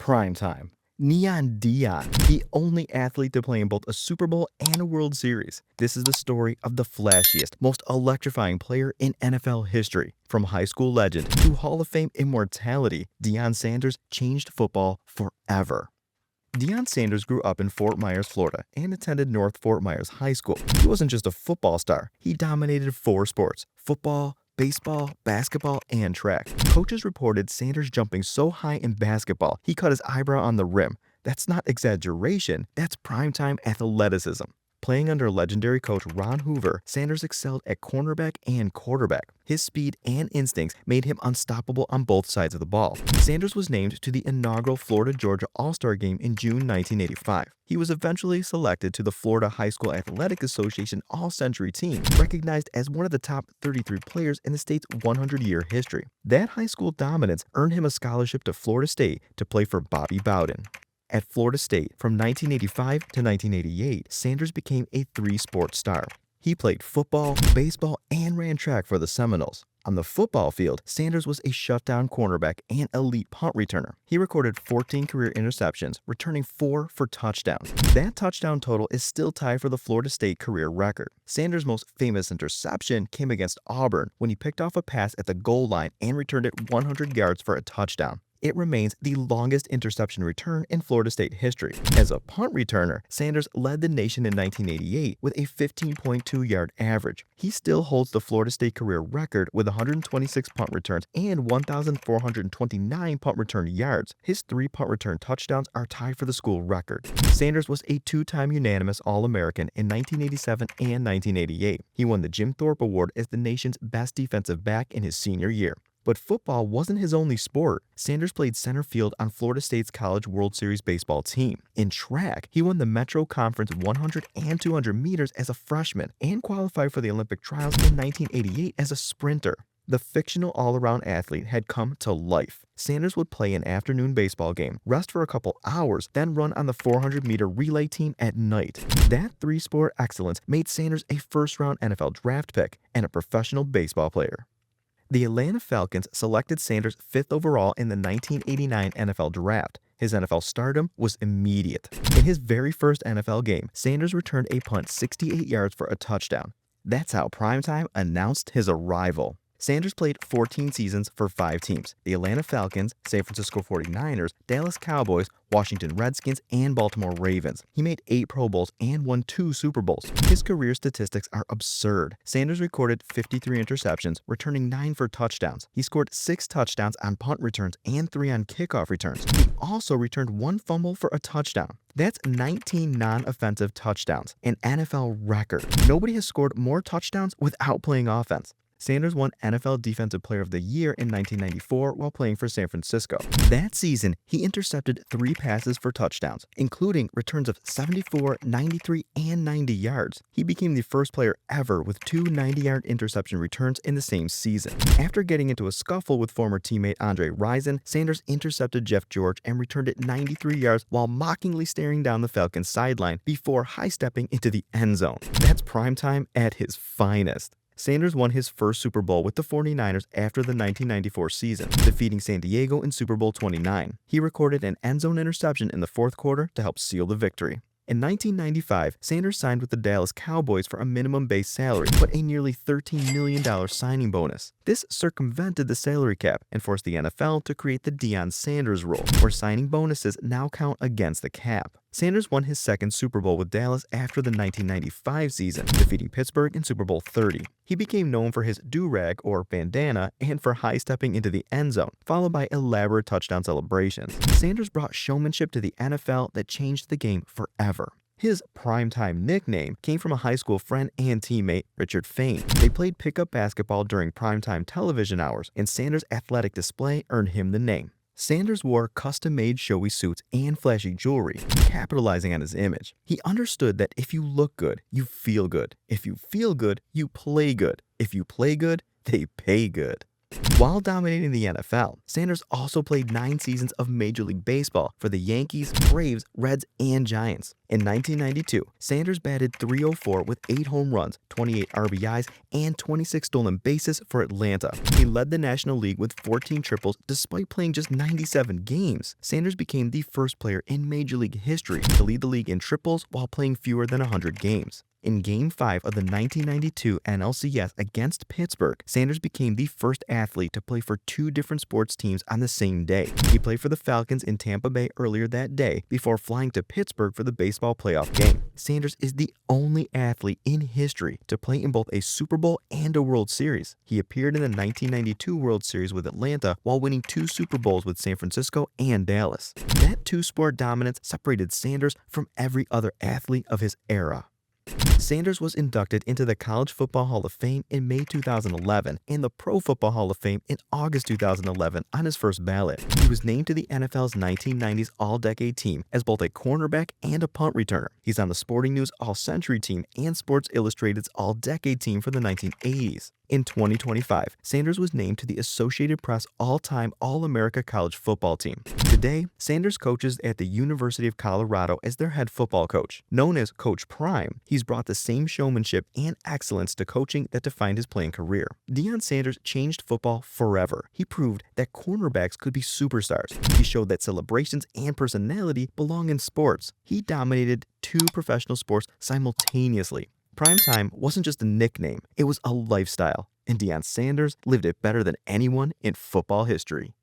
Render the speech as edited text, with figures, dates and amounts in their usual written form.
Prime time. Neon Dion, the only athlete to play in both a Super Bowl and a World Series. This is the story of the flashiest, most electrifying player in NFL history. From high school legend to Hall of Fame immortality, Deion Sanders changed football forever. Deion Sanders grew up in Fort Myers, Florida, and attended North Fort Myers High School. He wasn't just a football star, he dominated four sports: football, baseball, basketball, and track. Coaches reported Sanders jumping so high in basketball, he cut his eyebrow on the rim. That's not exaggeration, that's primetime athleticism. Playing under legendary coach Ron Hoover, Sanders excelled at cornerback and quarterback. His speed and instincts made him unstoppable on both sides of the ball. Sanders was named to the inaugural Florida-Georgia All-Star Game in June 1985. He was eventually selected to the Florida High School Athletic Association All-Century team, recognized as one of the top 33 players in the state's 100-year history. That high school dominance earned him a scholarship to Florida State to play for Bobby Bowden. At Florida State, from 1985 to 1988, Sanders became a three-sport star. He played football, baseball, and ran track for the Seminoles. On the football field, Sanders was a shutdown cornerback and elite punt returner. He recorded 14 career interceptions, returning 4 for touchdowns. That touchdown total is still tied for the Florida State career record. Sanders' most famous interception came against Auburn when he picked off a pass at the goal line and returned it 100 yards for a touchdown. It remains the longest interception return in Florida State history. As a punt returner, Sanders led the nation in 1988 with a 15.2-yard average. He still holds the Florida State career record with 126 punt returns and 1,429 punt return yards. His 3 punt return touchdowns are tied for the school record. Sanders was a 2-time unanimous All-American in 1987 and 1988. He won the Jim Thorpe Award as the nation's best defensive back in his senior year. But football wasn't his only sport. Sanders played center field on Florida State's College World Series baseball team. In track, he won the Metro Conference 100 and 200 meters as a freshman and qualified for the Olympic trials in 1988 as a sprinter. The fictional all-around athlete had come to life. Sanders would play an afternoon baseball game, rest for a couple hours, then run on the 400-meter relay team at night. That three-sport excellence made Sanders a first-round NFL draft pick and a professional baseball player. The Atlanta Falcons selected Sanders 5th overall in the 1989 NFL Draft. His NFL stardom was immediate. In his very first NFL game, Sanders returned a punt 68 yards for a touchdown. That's how Primetime announced his arrival. Sanders played 14 seasons for 5 teams: the Atlanta Falcons, San Francisco 49ers, Dallas Cowboys, Washington Redskins, and Baltimore Ravens. He made 8 Pro Bowls and won 2 Super Bowls. His career statistics are absurd. Sanders recorded 53 interceptions, returning 9 for touchdowns. He scored 6 touchdowns on punt returns and 3 on kickoff returns. He also returned 1 fumble for a touchdown. That's 19 non-offensive touchdowns, an NFL record. Nobody has scored more touchdowns without playing offense. Sanders won NFL Defensive Player of the Year in 1994 while playing for San Francisco. That season, he intercepted 3 passes for touchdowns, including returns of 74, 93, and 90 yards. He became the first player ever with 2 90-yard interception returns in the same season. After getting into a scuffle with former teammate Andre Rison, Sanders intercepted Jeff George and returned it 93 yards while mockingly staring down the Falcons' sideline before high-stepping into the end zone. That's primetime at his finest. Sanders won his first Super Bowl with the 49ers after the 1994 season, defeating San Diego in Super Bowl 29. He recorded an end zone interception in the 4th quarter to help seal the victory. In 1995, Sanders signed with the Dallas Cowboys for a minimum base salary, but a nearly $13 million signing bonus. This circumvented the salary cap and forced the NFL to create the Deion Sanders rule, where signing bonuses now count against the cap. Sanders won his 2nd Super Bowl with Dallas after the 1995 season, defeating Pittsburgh in Super Bowl 30. He became known for his do-rag or bandana and for high-stepping into the end zone, followed by elaborate touchdown celebrations. Sanders brought showmanship to the NFL that changed the game forever. His primetime nickname came from a high school friend and teammate, Richard Fain. They played pickup basketball during primetime television hours, and Sanders' athletic display earned him the name. Sanders wore custom-made showy suits and flashy jewelry, capitalizing on his image. He understood that if you look good, you feel good. If you feel good, you play good. If you play good, they pay good. While dominating the NFL, Sanders also played 9 seasons of Major League Baseball for the Yankees, Braves, Reds, and Giants. In 1992, Sanders batted .304 with 8 home runs, 28 RBIs, and 26 stolen bases for Atlanta. He led the National League with 14 triples despite playing just 97 games. Sanders became the first player in Major League history to lead the league in triples while playing fewer than 100 games. In Game 5 of the 1992 NLCS against Pittsburgh, Sanders became the first athlete to play for 2 different sports teams on the same day. He played for the Falcons in Tampa Bay earlier that day before flying to Pittsburgh for the baseball playoff game. Sanders is the only athlete in history to play in both a Super Bowl and a World Series. He appeared in the 1992 World Series with Atlanta while winning 2 Super Bowls with San Francisco and Dallas. That 2-sport dominance separated Sanders from every other athlete of his era. Sanders was inducted into the College Football Hall of Fame in May 2011 and the Pro Football Hall of Fame in August 2011 on his first ballot. He was named to the NFL's 1990s All-Decade team as both a cornerback and a punt returner. He's on the Sporting News All-Century team and Sports Illustrated's All-Decade team for the 1980s. In 2025, Sanders was named to the Associated Press All-Time All-America College Football Team. Today, Sanders coaches at the University of Colorado as their head football coach. Known as Coach Prime, he's brought the same showmanship and excellence to coaching that defined his playing career. Deion Sanders changed football forever. He proved that cornerbacks could be superstars. He showed that celebrations and personality belong in sports. He dominated 2 professional sports simultaneously. Primetime wasn't just a nickname, it was a lifestyle, and Deion Sanders lived it better than anyone in football history.